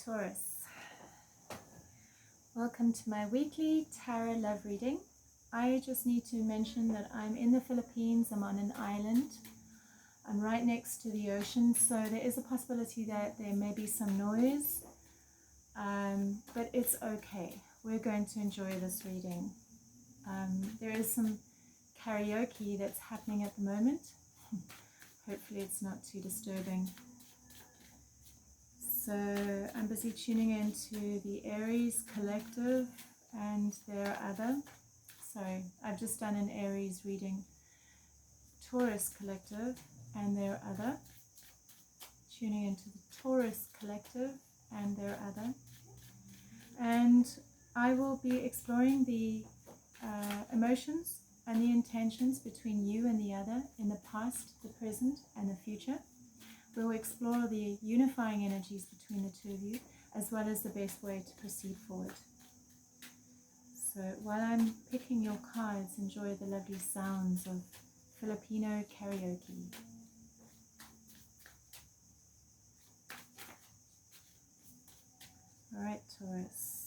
Taurus, welcome to my weekly tarot love reading. I just need to mention that I'm in the Philippines. I'm on an island. I'm right next to the ocean, so there is a possibility that there may be some noise, but it's okay. We're going to enjoy this reading. There is some karaoke that's happening at the moment. Hopefully it's not too disturbing. So I'm busy tuning into the Aries collective and their other. Sorry, I've just done an Aries reading. Taurus collective and their other. Tuning into the Taurus collective and their other. And I will be exploring the emotions and the intentions between you and the other in the past, the present, and the future. We'll explore the unifying energies between the two of you, as well as the best way to proceed forward. So while I'm picking your cards, enjoy the lovely sounds of Filipino karaoke. All right, Taurus.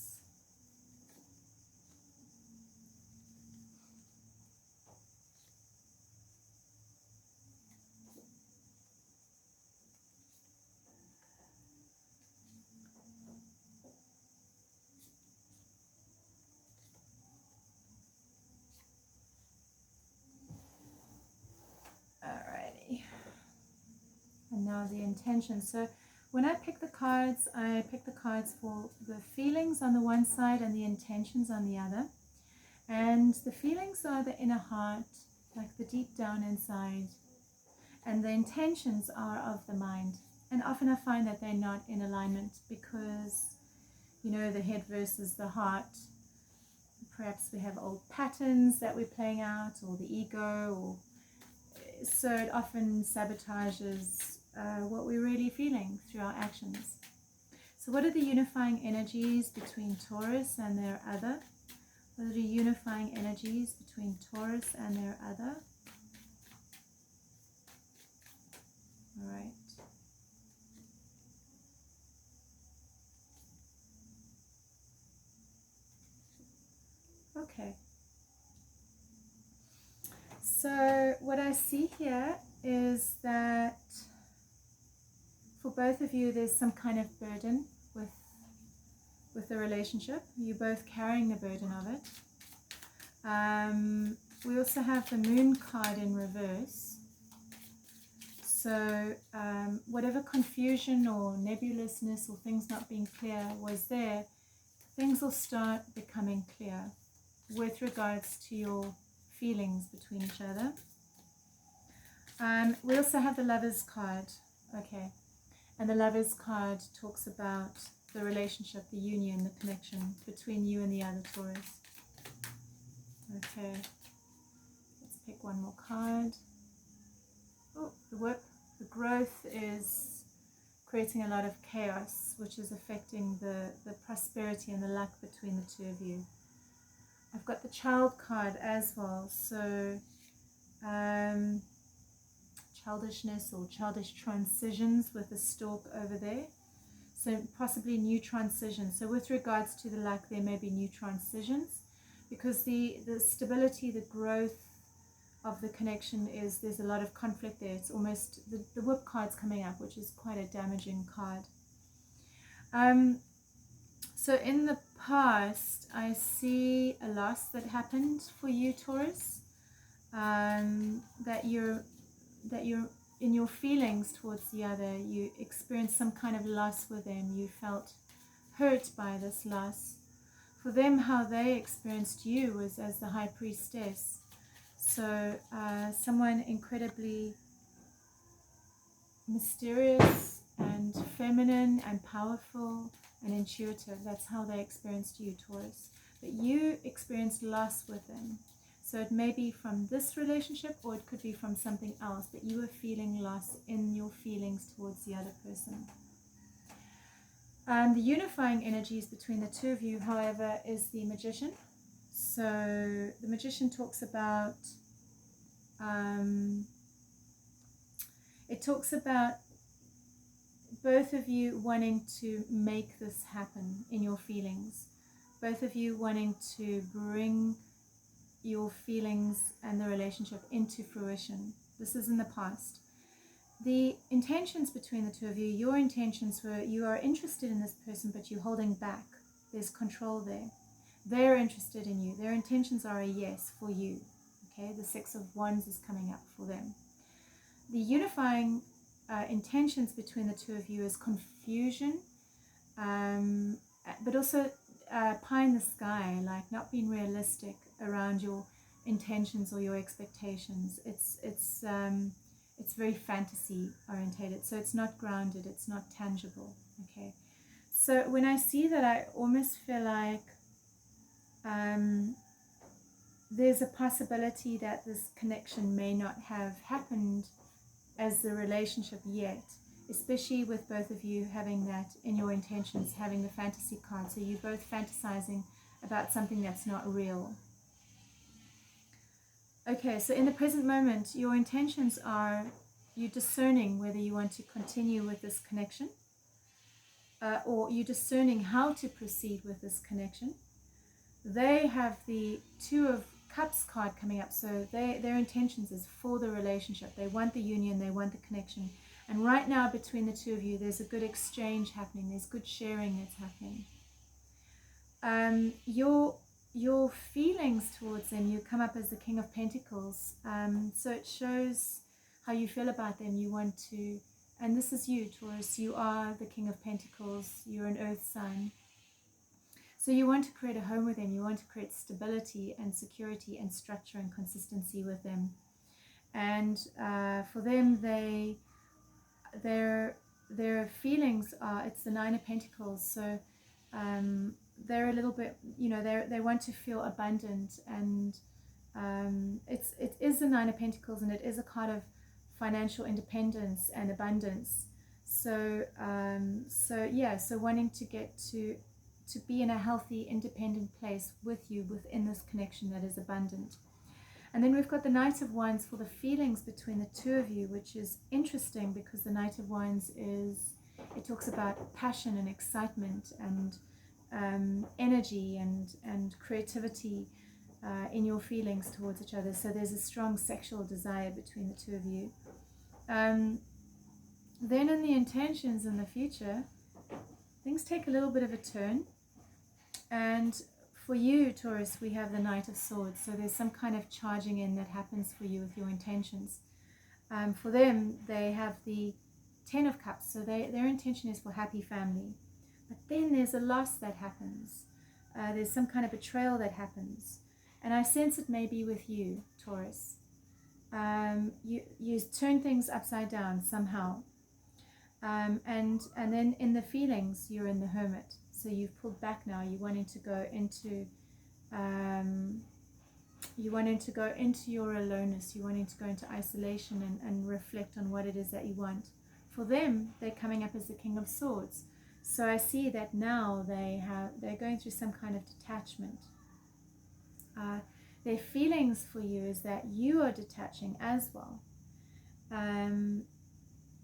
Alrighty. And now the intention. So when I pick the cards for the feelings on the one side and the intentions on the other. And the feelings are the inner heart, like the deep down inside. And the intentions are of the mind. And often I find that they're not in alignment because, you know, the head versus the heart. Perhaps we have old patterns that we're playing out, or the ego, or so it often sabotages what we're really feeling through our actions. So what are the unifying energies between Taurus and their other? What are the unifying energies between Taurus and their other? All right. Okay. So what I see here is that for both of you there's some kind of burden with the relationship. You're both carrying the burden of it. We also have the Moon card in reverse. So whatever confusion or nebulousness or things not being clear was there, things will start becoming clear with regards to your feelings between each other. We also have the Lovers card. Okay. And the Lovers card talks about the relationship, the union, the connection between you and the other Taurus. Okay. Let's pick one more card. Oh, the work, the growth is creating a lot of chaos, which is affecting the prosperity and the luck between the two of you. I've got the Child card as well, so childishness or childish transitions with the stork over there. So possibly new transitions. So with regards to the luck, there may be new transitions because the stability, the growth of the connection is, there's a lot of conflict there. It's almost, the Whip card's coming up, which is quite a damaging card. So in the past, I see a loss that happened for you, Taurus, that you're in your feelings towards the other, you experienced some kind of loss with them. You felt hurt by this loss. For them, how they experienced you was as the High Priestess. So someone incredibly mysterious and feminine and powerful and intuitive. That's how they experienced you, Taurus. But you experienced loss with them. So it may be from this relationship or it could be from something else, but you were feeling loss in your feelings towards the other person. The unifying energies between the two of you, however, is the Magician. So the Magician talks about, it talks about both of you wanting to make this happen in your feelings, both of you wanting to bring your feelings and the relationship into fruition. This is in the past. The intentions between the two of you, your intentions were you are interested in this person, but you're holding back. There's control there. They're interested in you. Their intentions are a yes for you. Okay, the Six of Wands is coming up for them. The unifying intentions between the two of you is confusion, but also pie in the sky, like not being realistic around your intentions or your expectations. It's very fantasy orientated, so it's not grounded, it's not tangible. Okay, so when I see that, I almost feel like there's a possibility that this connection may not have happened as the relationship yet, especially with both of you having that in your intentions, having the fantasy card. So you're both fantasizing about something that's not real. Okay, so in the present moment, your intentions are you discerning whether you want to continue with this connection, or you discerning how to proceed with this connection. They have the Two of Cups card coming up, so their intentions is for the relationship. They want the union, they want the connection. And right now between the two of you, there's a good exchange happening, there's good sharing that's happening. Your feelings towards them, you come up as the King of Pentacles, so it shows how you feel about them. You want to, and this is you, Taurus, you are the King of Pentacles, you're an earth sign. So you want to create a home with them, you want to create stability and security and structure and consistency with them. And for them, their feelings are, it's the Nine of Pentacles, so they're a little bit, they want to feel abundant, and it is the Nine of Pentacles, and it is a card of financial independence and abundance. So so wanting to get to be in a healthy, independent place with you within this connection that is abundant. And then we've got the Knight of Wands for the feelings between the two of you, which is interesting because the Knight of Wands it talks about passion and excitement and energy and creativity in your feelings towards each other. So there's a strong sexual desire between the two of you. Then in the intentions in the future, things take a little bit of a turn. And for you, Taurus, we have the Knight of Swords. So there's some kind of charging in that happens for you with your intentions. For them, they have the Ten of Cups. So their intention is for happy family. But then there's a loss that happens. There's some kind of betrayal that happens. And I sense it may be with you, Taurus. You turn things upside down somehow. And then in the feelings, you're in the Hermit. So you've pulled back now. You're wanting to go into your aloneness. You're wanting to go into isolation and reflect on what it is that you want. For them, they're coming up as the King of Swords. So I see that now they're going through some kind of detachment. Their feelings for you is that you are detaching as well.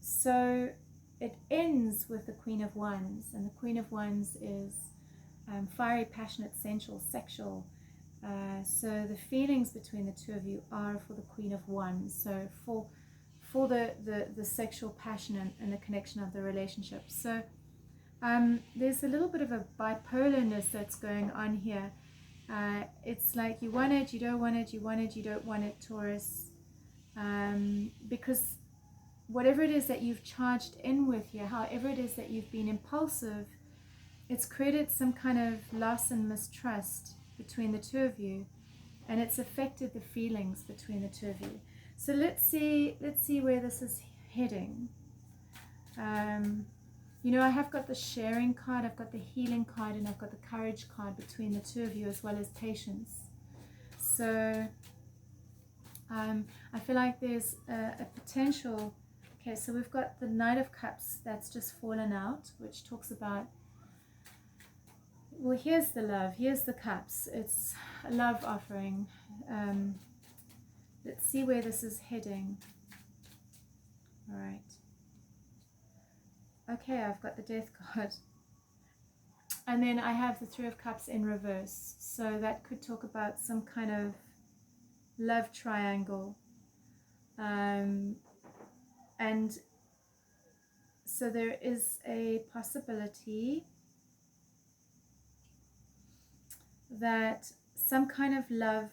So it ends with the Queen of Wands, and the Queen of Wands is fiery, passionate, sensual, sexual. So the feelings between the two of you are for the Queen of Wands. So for the sexual passion and the connection of the relationship. So there's a little bit of a bipolarness that's going on here. It's like you want it, you don't want it, you want it, you don't want it, Taurus. Because whatever it is that you've charged in with here, however it is that you've been impulsive, it's created some kind of loss and mistrust between the two of you, and it's affected the feelings between the two of you. So let's see where this is heading. I have got the sharing card, I've got the healing card, and I've got the courage card between the two of you, as well as patience. So I feel like there's a potential. Okay, so we've got the Knight of Cups that's just fallen out, which talks about, well, here's the love, here's the cups. It's a love offering. Let's see where this is heading. All right. Okay, I've got the Death card. And then I have the Three of Cups in reverse. So that could talk about some kind of love triangle. And so there is a possibility that some kind of love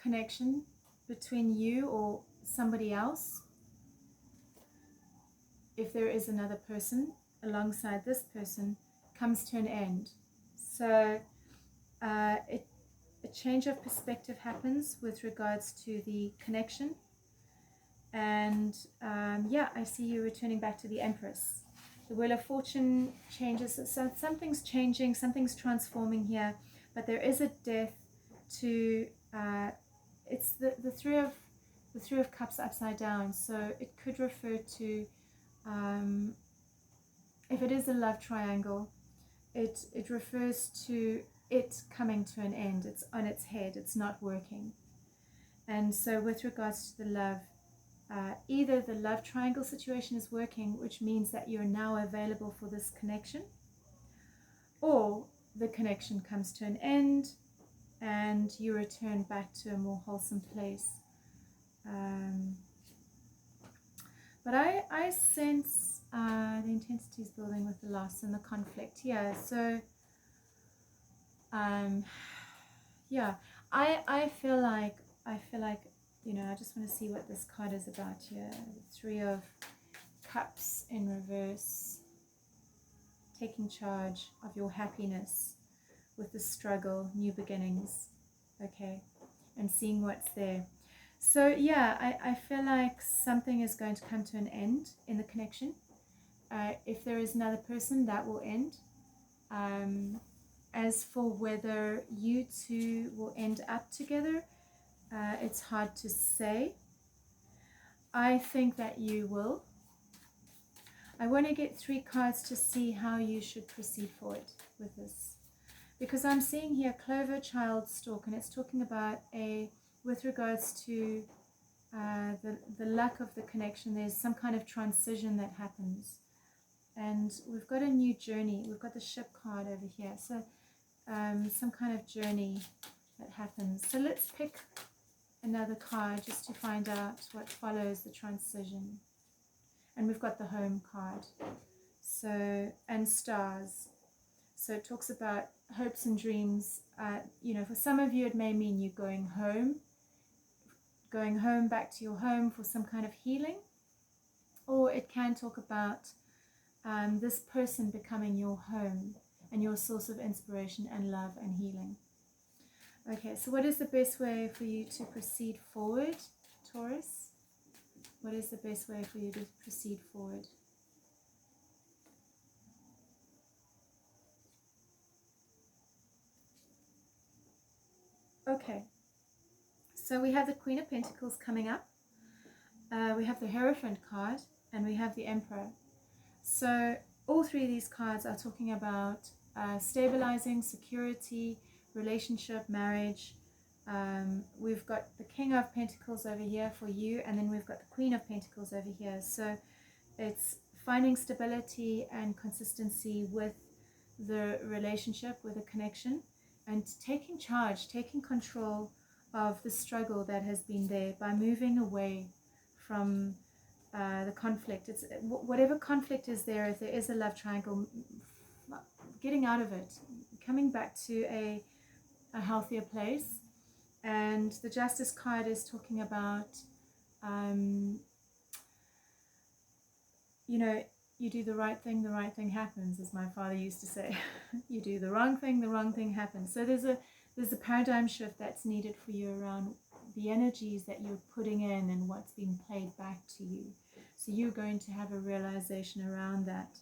connection between you or somebody else, if there is another person alongside this person, comes to an end. So a change of perspective happens with regards to the connection. And yeah, I see you returning back to the Empress. The Wheel of Fortune changes. So something's changing, something's transforming here. But there is a death to, it's the Three of Cups upside down. So it could refer to, if it is a love triangle, it refers to it coming to an end. It's on its head. It's not working. And so with regards to the love, either the love triangle situation is working, which means that you're now available for this connection, or the connection comes to an end and you return back to a more wholesome place. But I sense the intensity is building with the loss and the conflict. Yeah, so yeah, I feel like, you know, I just want to see what this card is about here. The Three of Cups in reverse. Taking charge of your happiness with the struggle, new beginnings, okay, and seeing what's there. So yeah, I feel like something is going to come to an end in the connection. If there is another person, that will end. As for whether you two will end up together, it's hard to say. I think that you will. I want to get 3 cards to see how you should proceed forward with this. Because I'm seeing here Clover, Child, Stalk, and it's talking about with regards to the lack of the connection, there's some kind of transition that happens. And we've got a new journey. We've got the Ship card over here. So some kind of journey that happens. So let's pick another card just to find out what follows the transition. And we've got the Home card. So, and Stars. So it talks about hopes and dreams. You know, for some of you it may mean you going home back to your home for some kind of healing. Or it can talk about this person becoming your home and your source of inspiration and love and healing. Okay, so what is the best way for you to proceed forward, Taurus? What is the best way for you to proceed forward? Okay, so we have the Queen of Pentacles coming up. We have the Hierophant card and we have the Emperor. So all 3 of these cards are talking about stabilizing, security, relationship, marriage. We've got the King of Pentacles over here for you, and then we've got the Queen of Pentacles over here. So it's finding stability and consistency with the relationship, with a connection, and taking charge, taking control of the struggle that has been there by moving away from the conflict. It's whatever conflict is there. If there is a love triangle, getting out of it, coming back to a healthier place. And the Justice card is talking about, you know, you do the right thing happens, as my father used to say. You do the wrong thing happens. So there's a paradigm shift that's needed for you around the energies that you're putting in and what's being played back to you. So you're going to have a realization around that,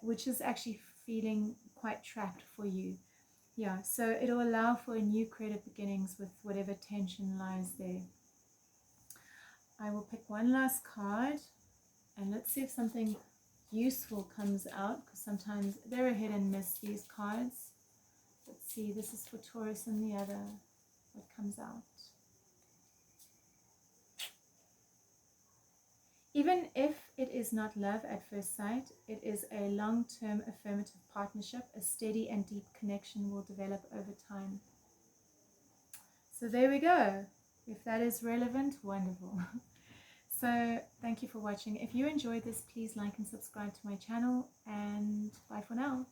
which is actually feeling quite trapped for you. Yeah, so it'll allow for a new creative beginnings with whatever tension lies there. I will pick one last card and let's see if something useful comes out, because sometimes they're a hit and miss, these cards. Let's see, this is for Taurus and the other, what comes out. Even if it is not love at first sight, it is a long-term affirmative partnership. A steady and deep connection will develop over time. So there we go. If that is relevant, wonderful. So thank you for watching. If you enjoyed this, please like and subscribe to my channel, and bye for now.